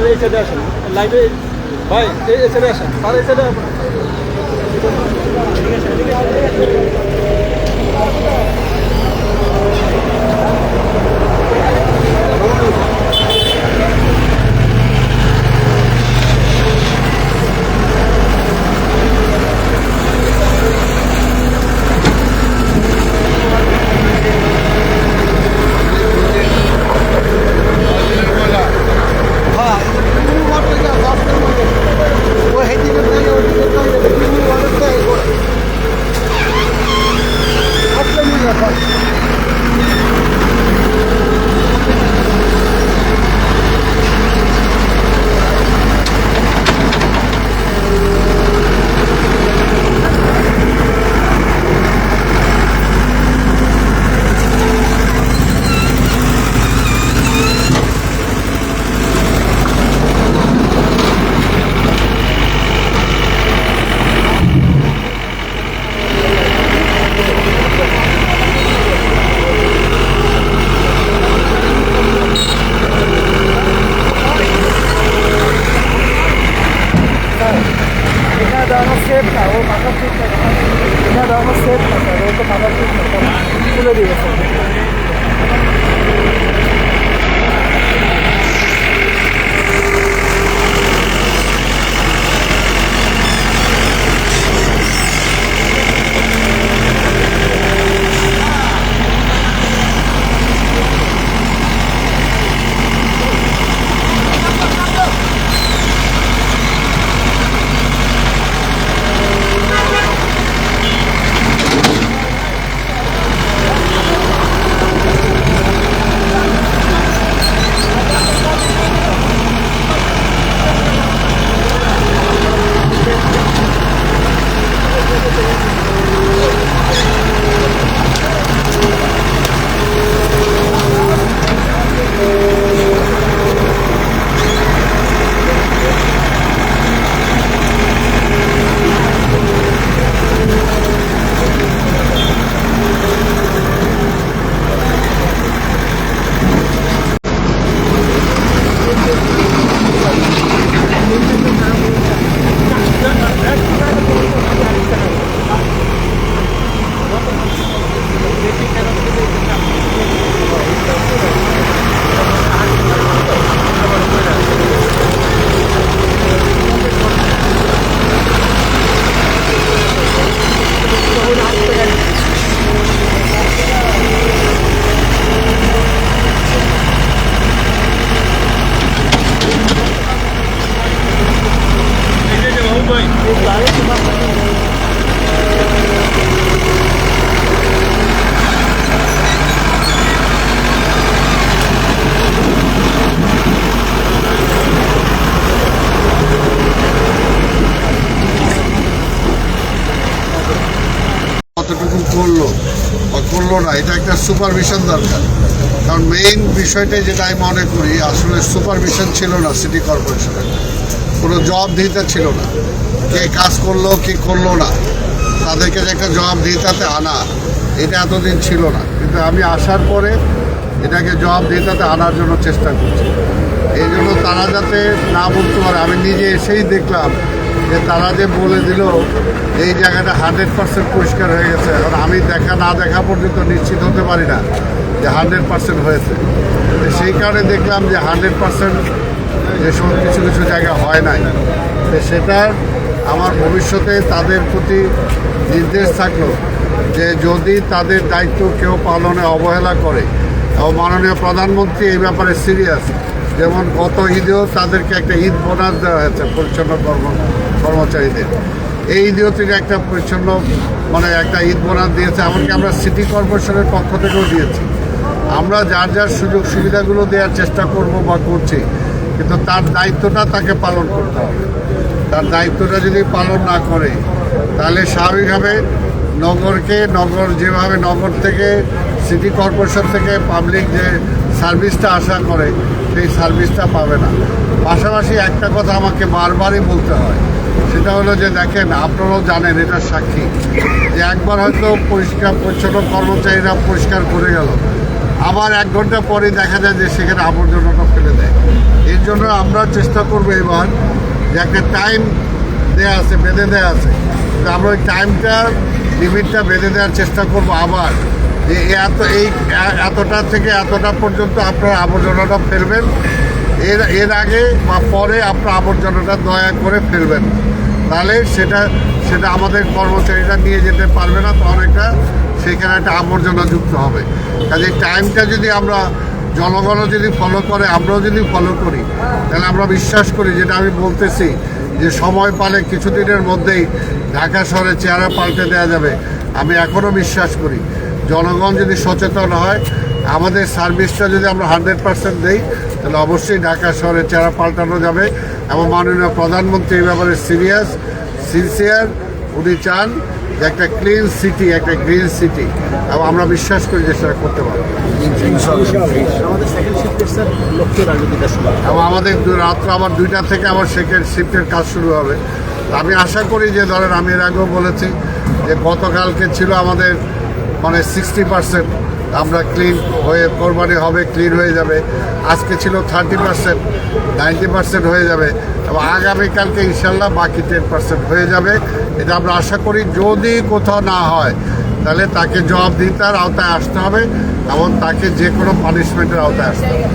এই সাইডে আসেন, লাইভে ভাই এই সাইডে আসেন, স্যার এই সাইডে সেফ না, ও মাথা ঠিক না, এটা আমার সেফ না স্যার, ও তো মাথা ঠিক না, তুলে দিয়ে গেছে। কতটুকু করলো বা করলো না, এটা একটা সুপারভিশন দরকার। কারণ মেইন বিষয়টা যেটা আমি মনে করি, আসলে সুপারভিশন ছিল না সিটি কর্পোরেশনের, কোনো জবাবদিহিতা ছিল না। কে কাজ করলো কি করলো না, তাদেরকে যে একটা জবাবদিহিতাতে আনা, এটা এতদিন ছিল না। কিন্তু আমি আসার পরে এটাকে জবাবদিহিতাতে আনার জন্য চেষ্টা করছি। এই জন্য তারা যাতে না বলতে পারে, আমি নিজে এসেই দেখলাম যে তারা যে বলে দিল এই জায়গাটা 100% পরিষ্কার হয়ে গেছে। এখন আমি না দেখা পর্যন্ত নিশ্চিত হতে পারি না যে 100% হয়েছে। সেই কারণে দেখলাম যে 100% যে সব কিছু কিছু জায়গা হয় নাই। তো সেটার আমার ভবিষ্যতে তাদের প্রতি নির্দেশ থাকলো যে যদি তাদের দায়িত্ব কেউ পালনে অবহেলা করে, এবং মাননীয় প্রধানমন্ত্রী এই ব্যাপারে সিরিয়াস। যেমন গত ঈদেও তাদেরকে একটা ঈদ বোনাস দেওয়া হয়েছে পরিচ্ছন্ন কর্মচারীদের। এই ঈদেও তিনি একটা পরিচ্ছন্ন একটা ঈদ বোনাস দিয়েছে। এমনকি আমরা সিটি কর্পোরেশনের পক্ষ থেকেও দিয়েছি। আমরা যার যার সুযোগ সুবিধাগুলো দেওয়ার চেষ্টা করব বা করছি, কিন্তু তার দায়িত্বটা তাকে পালন করতে হবে। তার দায়িত্বটা যদি পালন না করে, তাহলে স্বাভাবিকভাবে নগর যেভাবে নগর থেকে সিটি কর্পোরেশন থেকে পাবলিক যে সার্ভিসটা আশা করে, সেই সার্ভিসটা পাবে না। পাশাপাশি একটা কথা আমাকে বারবারই বলতে হয়, সেটা হলো যে দেখেন, আপনারাও জানেন, এটা সাক্ষী যে একবার হয়তো পরিষ্কার পরিচ্ছন্ন কর্মচারীরা পরিষ্কার করে গেল, আবার 1 ঘন্টা পরে দেখা যায় যে সেখানে আবর্জনাটা ফেলে দেয়। এর জন্য আমরা চেষ্টা করবো এবার যে একটা টাইম দেওয়া আছে, বেঁধে দেওয়া আছে, তো আমরা ওই টাইমটা লিমিটটা বেঁধে দেওয়ার চেষ্টা করব আবার, যে এতটা থেকে এতটা পর্যন্ত আপনারা আবর্জনাটা ফেলবেন, এর আগে বা পরে আপনার আবর্জনাটা দয়া করে ফেলবেন, তাহলে সেটা আমাদের কর্মচারীরা নিয়ে যেতে পারবে না, তখন একটা সেখানে একটা আবর্জনা যুক্ত হবে। কাজে টাইমটা যদি আমরা জনগণও যদি ফলো করে, আমরাও যদি ফলো করি, তাহলে আমরা বিশ্বাস করি, যেটা আমি বলতেছি যে সময় পালে কিছুদিনের মধ্যেই ঢাকা শহরে চেহারা পাল্টে দেওয়া যাবে। আমি এখনও বিশ্বাস করি জনগণ যদি সচেতন হয়, আমাদের সার্ভিসটা যদি আমরা 100% দেই, তাহলে অবশ্যই ঢাকা শহরে চেহারা পাল্টানো যাবে। এবং মাননীয় প্রধানমন্ত্রী এই ব্যাপারে সিনসিয়ার, উনি চান যে একটা ক্লিন সিটি, একটা গ্রিন সিটি, এবং আমরা বিশ্বাস করি যে সেটা করতে পারবো। আমাদের সেকেন্ড শিফটের স্যার লক্ষ্য রাজনীতিটা শুরু এবং আমাদের রাত্র আবার 2টা থেকে আবার সেকেন্ড শিফটের কাজ শুরু হবে। আমি আশা করি যে ধরেন, আমি এর আগেও বলেছি যে গতকালকে ছিল আমাদের মানে 60% আমরা ক্লিন হয়ে কোরবানি হবে, ক্লিন হয়ে যাবে। আজকে ছিল 30%, 90% হয়ে যাবে, এবং আগামীকালকে ইনশাল্লাহ বাকি 10% হয়ে যাবে। এটা আমরা আশা করি। যদি কোথাও না হয়, তাহলে তাকে জবাবদিহিতার আওতায় আসতে হবে, এবং তাকে যে কোনো পানিশমেন্টের আওতায় আসতে হবে।